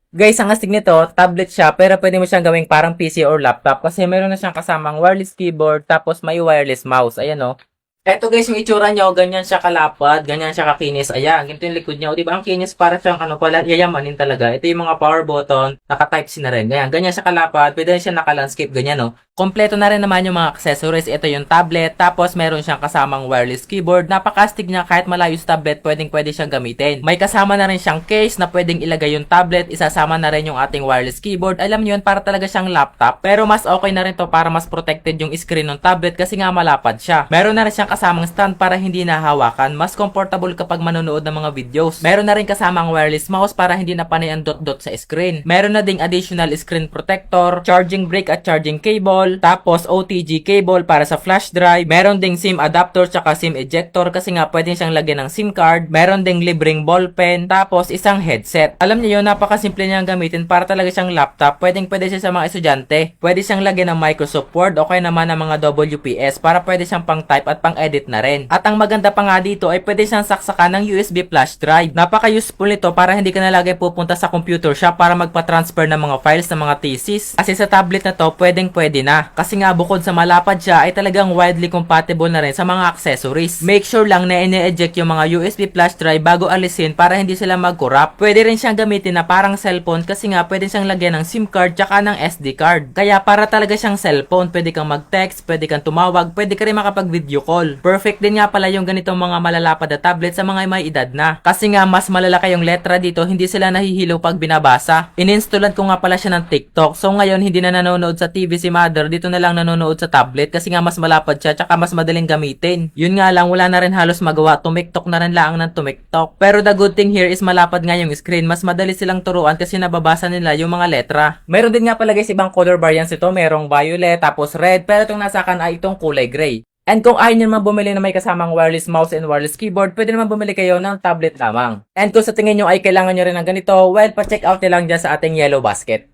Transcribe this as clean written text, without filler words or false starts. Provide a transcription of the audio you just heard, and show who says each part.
Speaker 1: Guys, ang astig nito, tablet siya, pero pwede mo siyang gawing parang PC or laptop kasi meron na siyang kasamang wireless keyboard, tapos may wireless mouse. Ayan o. Eto guys, yung itsura niya, ganyan siya kalapad, ganyan siya kakinis. Ayan, ganito yung likod niya. O, diba ang kinis para siyang pala, yayamanin talaga. Ito yung mga power button, naka-type C na rin. Ganyan, ganyan siya kalapad, pwede rin siya naka-landscape, ganyan no. Kompleto na rin naman yung mga accessories. Ito yung tablet, tapos meron siyang kasamang wireless keyboard. Napakastig niya, kahit malayo sa tablet, pwede siyang gamitin. May kasama na rin siyang case na pwedeng ilagay yung tablet, isasama na rin yung ating wireless keyboard. Alam niyo yun, para talaga siyang laptop. Pero mas okay na rin to para mas protected yung screen ng tablet kasi nga malapad siya. Meron na rin siyang kasamang stand para hindi nahawakan. Mas comfortable kapag manonood ng mga videos. Meron na rin kasamang wireless mouse para hindi na panay ang dot-dot sa screen. Meron na ding additional screen protector, charging brick at charging cable, tapos OTG cable para sa flash drive. Meron ding SIM adapter tsaka SIM ejector kasi nga pwede siyang lagyan ng SIM card. Meron ding libreng ballpen, tapos isang headset. Alam niyo yun, napakasimple niyang gamitin para talaga siyang laptop. Pwede siya sa mga estudyante. Pwede siyang lagyan ng Microsoft Word o kaya naman ng mga WPS para pwede siyang pang type at pang edit na rin. At ang maganda pa nga dito ay pwede siyang saksakan ng USB flash drive. Napaka-useful nito para hindi ka na lagi pupunta sa computer shop para magpa-transfer ng mga files ng mga thesis. Kasi sa tablet na to, pwede na. Kasi nga bukod sa malapad siya ay talagang widely compatible na rin sa mga accessories. Make sure lang na ine-eject yung mga USB flash drive bago alisin para hindi sila mag-corrupt. Pwede rin siyang gamitin na parang cellphone kasi nga pwede siyang lagyan ng SIM card tsaka ng SD card. Kaya para talaga siyang cellphone, pwede kang mag-text, pwede kang tumawag, pwede ka rin makapag-video call. Perfect din nga pala yung ganitong mga malalapad na tablet sa mga may edad na. Kasi nga mas malalaki yung letra dito, hindi sila nahihilo pag binabasa. Ininstallan ko nga pala siya ng TikTok. So ngayon hindi na nanonood sa TV si mother, dito na lang nanonood sa tablet kasi nga mas malapad siya tsaka mas madaling gamitin. Yun nga lang, wala na rin halos magawa, tumiktok na rin lang ng tumiktok. Pero the good thing here is malapad nga yung screen, mas madali silang turuan kasi nababasa nila yung mga letra. Meron din nga pala guys ibang color variants ito, merong violet tapos red, pero itong nasa akin ay itong kulay gray. And kung ayaw nyo naman bumili na may kasamang wireless mouse and wireless keyboard, pwede naman bumili kayo ng tablet lamang. And kung sa tingin nyo ay kailangan nyo rin ng ganito, well, pa-check out nyo lang dyan sa ating yellow basket.